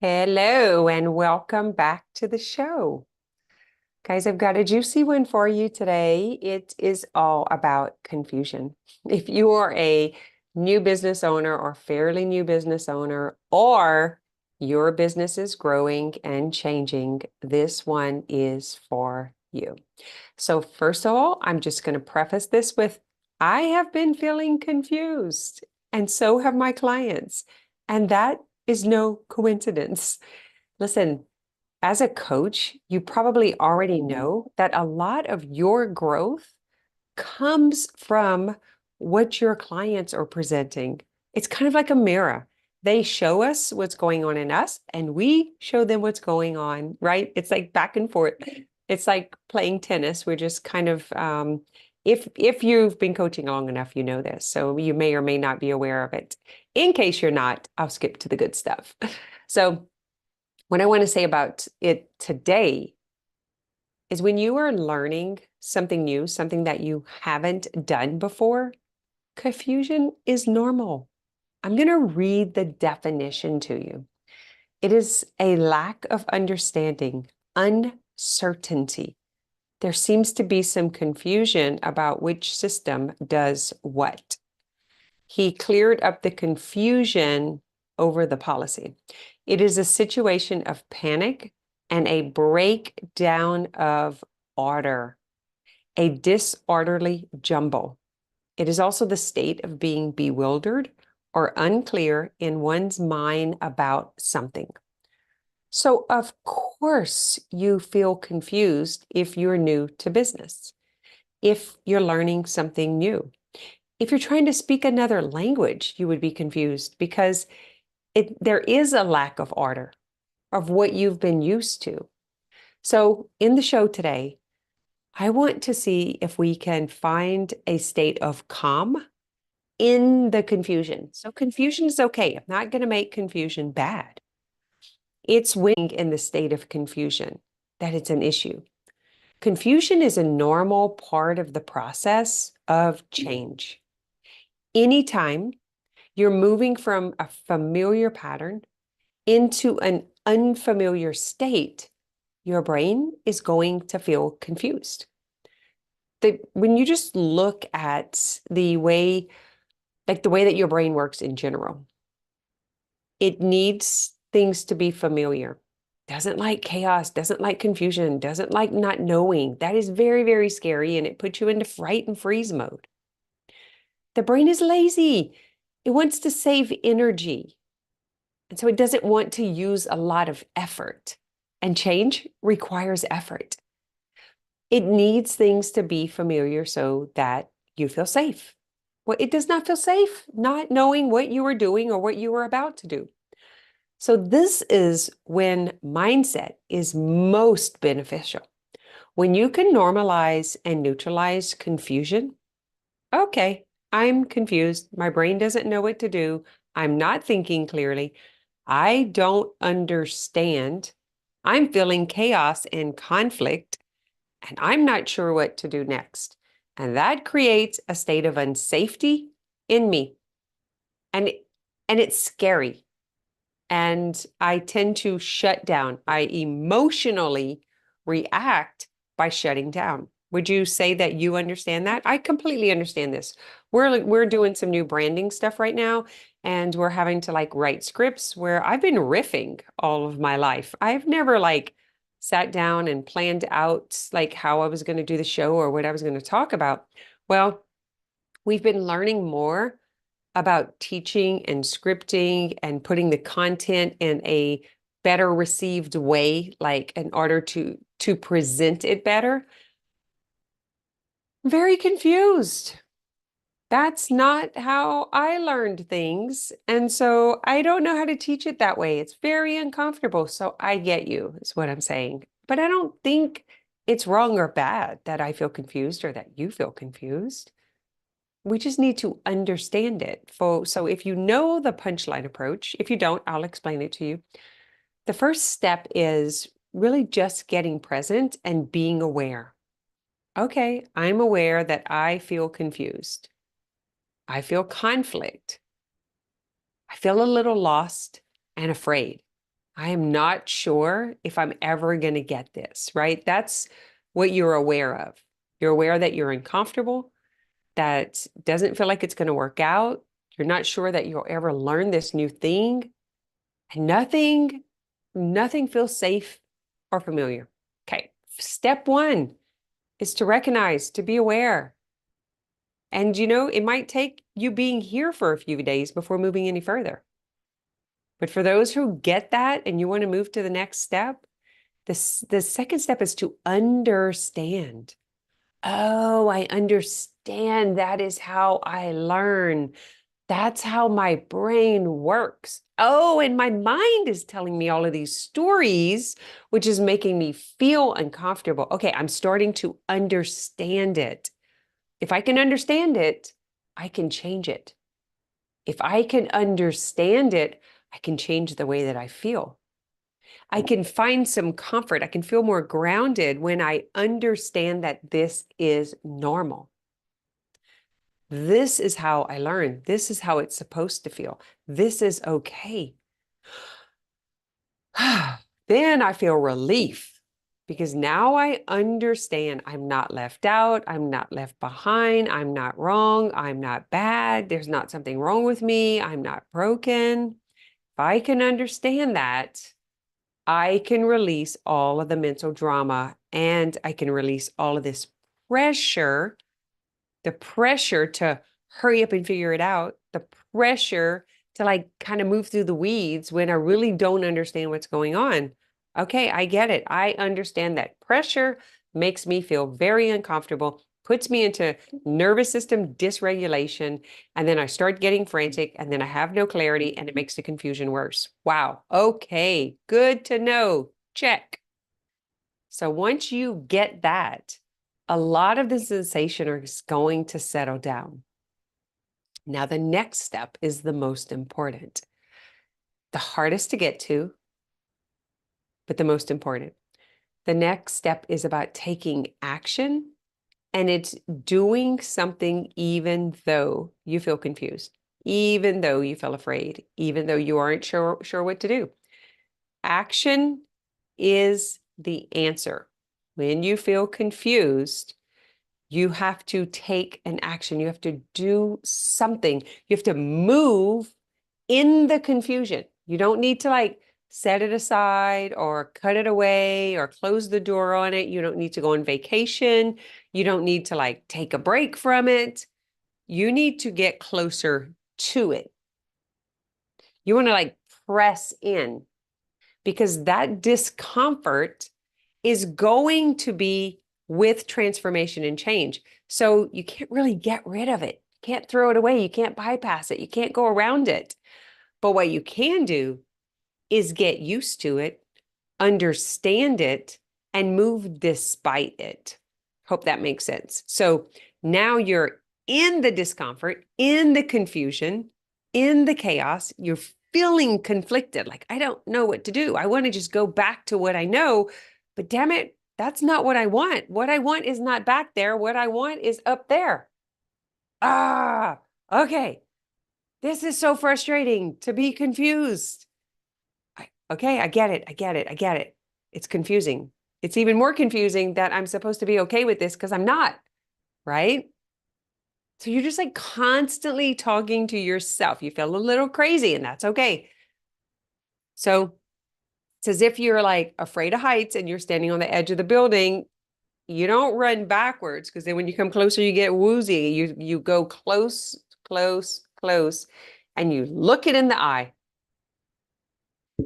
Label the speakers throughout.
Speaker 1: Hello and welcome back to the show. Guys, I've got a juicy one for you today. It is all about confusion. If you are a new business owner or fairly new business owner, or your business is growing and changing, this one is for you. So first of all, I'm just going to preface this with, I have been feeling confused, and so have my clients. And that is no coincidence. Listen, as a coach, you probably already know that a lot of your growth comes from what your clients are presenting. It's kind of like a mirror. They show us what's going on in us, and we show them what's going on, right? It's like back and forth. It's like playing tennis. We're just kind of, if you've been coaching long enough, you know this. So you may or may not be aware of it. In case you're not, I'll skip to the good stuff. So what I want to say about it today is when you are learning something new, something that you haven't done before, confusion is normal. I'm going to read the definition to you. It is a lack of understanding, uncertainty. There seems to be some confusion about which system does what. He cleared up the confusion over the policy. It is a situation of panic and a breakdown of order, a disorderly jumble. It is also the state of being bewildered or unclear in one's mind about something. So, of course, you feel confused if you're new to business, if you're learning something new. If you're trying to speak another language, you would be confused because there is a lack of order of what you've been used to. So in the show today, I want to see if we can find a state of calm in the confusion. So confusion is okay. I'm not going to make confusion bad. It's when in the state of confusion that it's an issue. Confusion is a normal part of the process of change. Anytime you're moving from a familiar pattern into an unfamiliar state, your brain is going to feel confused. When you just look at the way that your brain works in general, it needs things to be familiar. Doesn't like chaos, doesn't like confusion, doesn't like not knowing. That is very, very scary, and it puts you into fright and freeze mode. The brain is lazy. It wants to save energy. And so it doesn't want to use a lot of effort. And change requires effort. It needs things to be familiar so that you feel safe. Well, it does not feel safe not knowing what you were doing or what you were about to do. So this is when mindset is most beneficial. When you can normalize and neutralize confusion. Okay, I'm confused. My brain doesn't know what to do. I'm not thinking clearly. I don't understand. I'm feeling chaos and conflict, and I'm not sure what to do next. And that creates a state of unsafety in me. And, and it's scary. And I tend to shut down. I emotionally react by shutting down. Would you say that you understand that? I completely understand this. We're doing some new branding stuff right now, and we're having to like write scripts where I've been riffing all of my life. I've never like sat down and planned out like how I was going to do the show or what I was going to talk about. Well, we've been learning more about teaching and scripting and putting the content in a better received way, like in order to present it better. Very confused. That's not how I learned things. And so I don't know how to teach it that way. It's very uncomfortable. So I get you, is what I'm saying. But I don't think it's wrong or bad that I feel confused or that you feel confused. We just need to understand it. So if you know the punchline approach, if you don't, I'll explain it to you. The first step is really just getting present and being aware. Okay, I'm aware that I feel confused. I feel conflict. I feel a little lost and afraid. I am not sure if I'm ever going to get this, right? That's what you're aware of. You're aware that you're uncomfortable, that doesn't feel like it's going to work out. You're not sure that you'll ever learn this new thing. And nothing feels safe or familiar. Okay. Step one is to recognize, to be aware. And it might take you being here for a few days before moving any further. But for those who get that and you want to move to the next step, the second step is to understand. Oh, I understand. That is how I learn. That's how my brain works. Oh, and my mind is telling me all of these stories, which is making me feel uncomfortable. Okay, I'm starting to understand it. If I can understand it, I can change it. If I can understand it, I can change the way that I feel. I can find some comfort. I can feel more grounded when I understand that this is normal. This is how I learn. This is how it's supposed to feel. This is okay. Then I feel relief because now I understand I'm not left out. I'm not left behind. I'm not wrong. I'm not bad. There's not something wrong with me. I'm not broken. If I can understand that, I can release all of the mental drama and I can release all of this pressure, the pressure to hurry up and figure it out, the pressure to like kind of move through the weeds when I really don't understand what's going on. Okay, I get it. I understand that pressure makes me feel very uncomfortable, puts me into nervous system dysregulation, and then I start getting frantic, and then I have no clarity, and it makes the confusion worse. Wow. Okay, good to know. Check. So once you get that, a lot of the sensation is going to settle down. Now, the next step is the most important, the hardest to get to, but the most important. The next step is about taking action, and it's doing something even though you feel confused, even though you feel afraid, even though you aren't sure what to do. Action is the answer. When you feel confused, you have to take an action. You have to do something. You have to move in the confusion. You don't need to like set it aside or cut it away or close the door on it. You don't need to go on vacation. You don't need to like take a break from it. You need to get closer to it. You want to like press in because that discomfort is going to be with transformation and change. So you can't really get rid of it. You can't throw it away. You can't bypass it. You can't go around it. But what you can do is get used to it, understand it, and move despite it. Hope that makes sense. So now you're in the discomfort, in the confusion, in the chaos. You're feeling conflicted. Like, I don't know what to do. I want to just go back to what I know, but damn it, that's not what I want. What I want is not back there. What I want is up there. Ah, okay. This is so frustrating to be confused. Okay, I get it. I get it. I get it. It's confusing. It's even more confusing that I'm supposed to be okay with this because I'm not, right? So you're just like constantly talking to yourself. You feel a little crazy, and that's okay. So it's as if you're like afraid of heights and you're standing on the edge of the building. You don't run backwards because then when you come closer, you get woozy. You go close, close, close, and you look it in the eye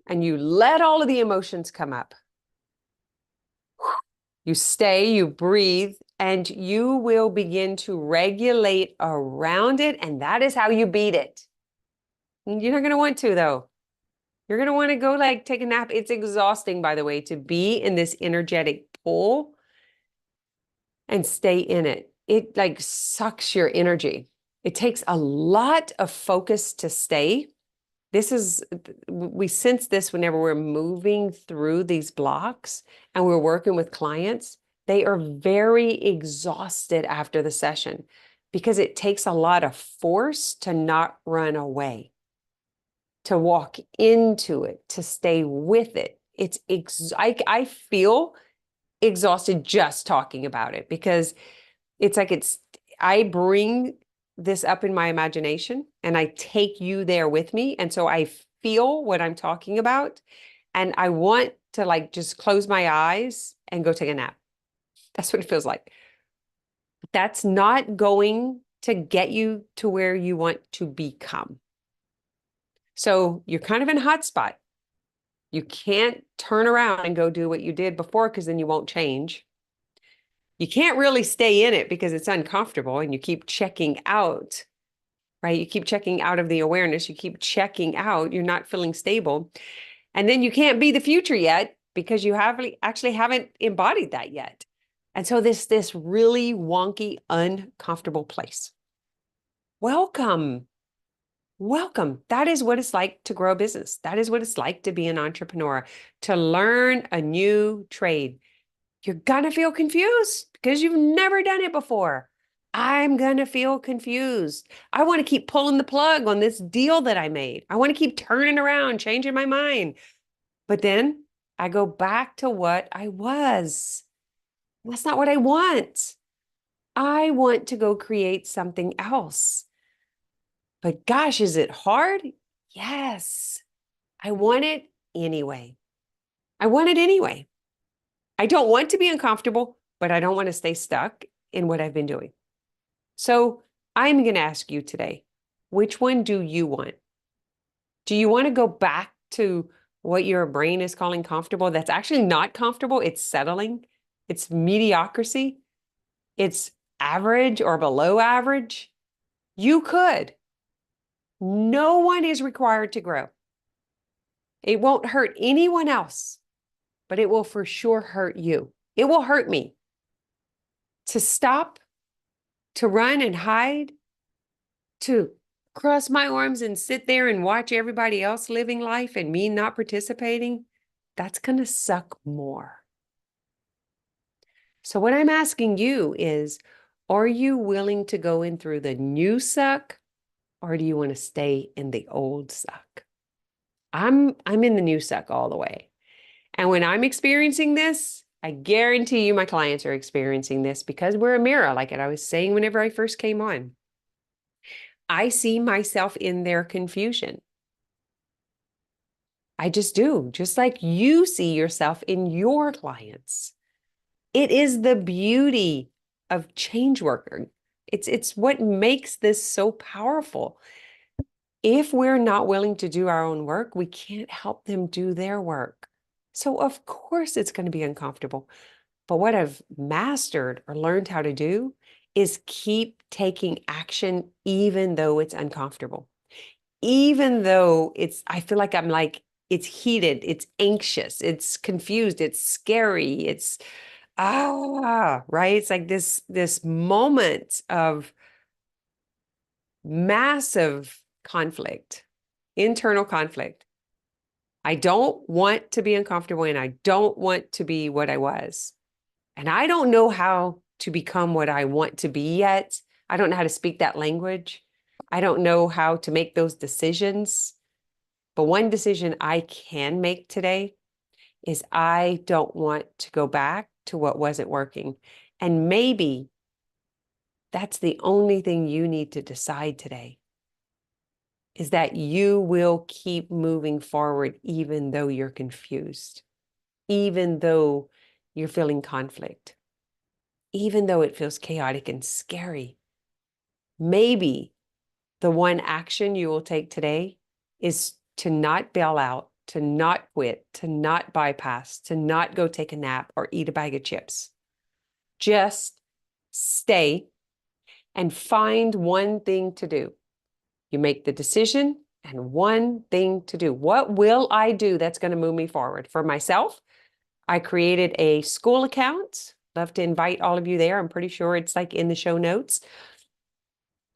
Speaker 1: and you let all of the emotions come up. You stay, you breathe, and you will begin to regulate around it. And that is how you beat it. You're not going to want to, though. You're going to want to go like take a nap. It's exhausting, by the way, to be in this energetic pull and stay in it. It like sucks your energy. It takes a lot of focus to stay. We sense this whenever we're moving through these blocks and we're working with clients. They are very exhausted after the session because it takes a lot of force to not run away. to walk into it, to stay with it. I feel exhausted just talking about it because it's like I bring this up in my imagination and I take you there with me. And so I feel what I'm talking about. And I want to like just close my eyes and go take a nap. That's what it feels like. That's not going to get you to where you want to become. So you're kind of in a hot spot. You can't turn around and go do what you did before because then you won't change. You can't really stay in it because it's uncomfortable and you keep checking out, right? You keep checking out of the awareness. You keep checking out. You're not feeling stable. And then you can't be the future yet because you actually haven't embodied that yet. And so this really wonky, uncomfortable place. Welcome. Welcome. That is what it's like to grow a business. That is what it's like to be an entrepreneur, to learn a new trade. You're going to feel confused because you've never done it before. I'm going to feel confused. I want to keep pulling the plug on this deal that I made. I want to keep turning around, changing my mind. But then I go back to what I was. That's not what I want. I want to go create something else. But gosh, is it hard? Yes. I want it anyway. I want it anyway. I don't want to be uncomfortable, but I don't want to stay stuck in what I've been doing. So I'm going to ask you today, which one do you want? Do you want to go back to what your brain is calling comfortable? That's actually not comfortable. It's settling. It's mediocrity. It's average or below average. You could. No one is required to grow. It won't hurt anyone else, but it will for sure hurt you. It will hurt me to stop, to run and hide, to cross my arms and sit there and watch everybody else living life and me not participating. That's going to suck more. So what I'm asking you is, are you willing to go in through the new suck, or do you want to stay in the old suck? I'm in the new suck all the way. And when I'm experiencing this, I guarantee you my clients are experiencing this because we're a mirror, like I was saying whenever I first came on. I see myself in their confusion. I just do, just like you see yourself in your clients. It is the beauty of change worker. It's what makes this so powerful. If we're not willing to do our own work, we can't help them do their work. So of course it's going to be uncomfortable. But what I've mastered or learned how to do is keep taking action even though it's uncomfortable. Even though I feel like it's heated, it's anxious, it's confused, it's scary, it's right? It's like this moment of massive conflict, internal conflict. I don't want to be uncomfortable and I don't want to be what I was. And I don't know how to become what I want to be yet. I don't know how to speak that language. I don't know how to make those decisions. But one decision I can make today is I don't want to go back to what wasn't working. And maybe that's the only thing you need to decide today, is that you will keep moving forward even though you're confused, even though you're feeling conflict, even though it feels chaotic and scary. Maybe the one action you will take today is to not bail out, to not quit, to not bypass, to not go take a nap or eat a bag of chips. Just stay and find one thing to do. You make the decision and one thing to do. What will I do that's going to move me forward? For myself, I created a school account. Love to invite all of you there. I'm pretty sure it's like in the show notes.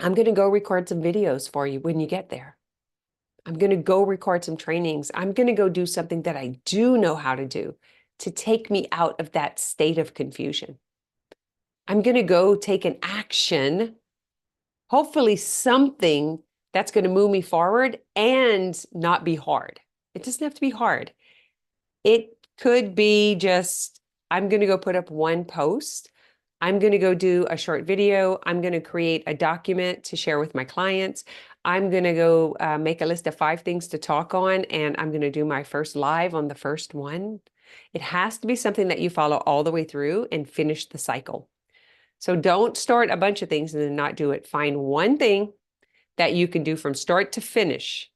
Speaker 1: I'm going to go record some videos for you when you get there. I'm going to go record some trainings. I'm going to go do something that I do know how to do to take me out of that state of confusion. I'm going to go take an action, hopefully something that's going to move me forward and not be hard. It doesn't have to be hard. It could be just, I'm going to go put up one post. I'm going to go do a short video. I'm going to create a document to share with my clients. I'm going to go make a list of 5 things to talk on, and I'm going to do my first live on the first one. It has to be something that you follow all the way through and finish the cycle. So don't start a bunch of things and then not do it. Find one thing that you can do from start to finish.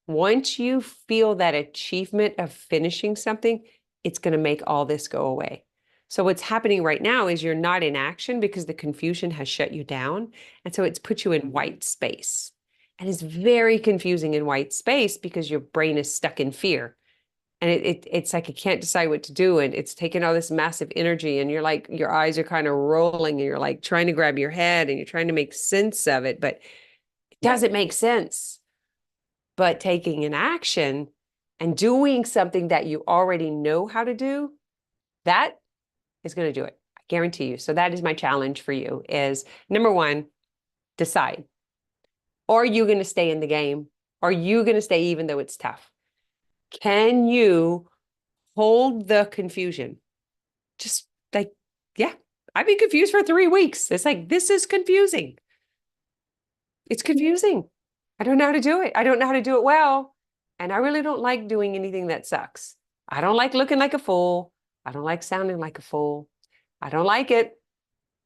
Speaker 1: Once you feel that achievement of finishing something, it's going to make all this go away. So what's happening right now is you're not in action because the confusion has shut you down. And so it's put you in white space. And it's very confusing in white space because your brain is stuck in fear. And it's like you can't decide what to do. And it's taking all this massive energy. And you're like, your eyes are kind of rolling and you're like trying to grab your head and you're trying to make sense of it. But it doesn't make sense. But taking an action and doing something that you already know how to do, that is going to do it. I guarantee you. So that is my challenge for you is number 1, decide. Are you going to stay in the game? Are you going to stay even though it's tough? Can you hold the confusion? Just like, yeah, I've been confused for 3 weeks. It's like, this is confusing. It's confusing. I don't know how to do it. I don't know how to do it well. And I really don't like doing anything that sucks. I don't like looking like a fool. I don't like sounding like a fool. I don't like it,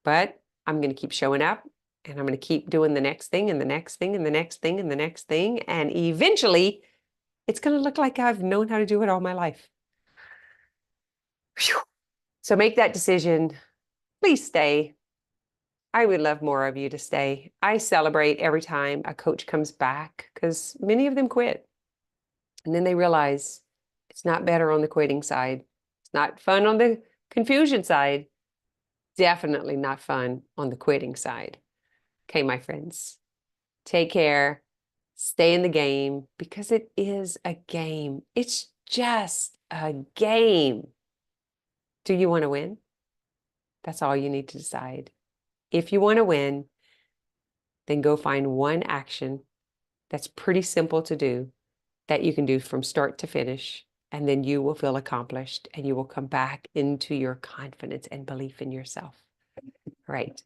Speaker 1: but I'm going to keep showing up and I'm going to keep doing the next thing and the next thing and the next thing and the next thing. And eventually it's going to look like I've known how to do it all my life. Whew. So make that decision. Please stay. I would love more of you to stay. I celebrate every time a coach comes back because many of them quit. And then they realize it's not better on the quitting side. It's not fun on the confusion side. Definitely not fun on the quitting side. Okay, my friends, take care. Stay in the game because it is a game. It's just a game. Do you want to win? That's all you need to decide. If you want to win, then go find one action that's pretty simple to do that you can do from start to finish, and then you will feel accomplished and you will come back into your confidence and belief in yourself. All right.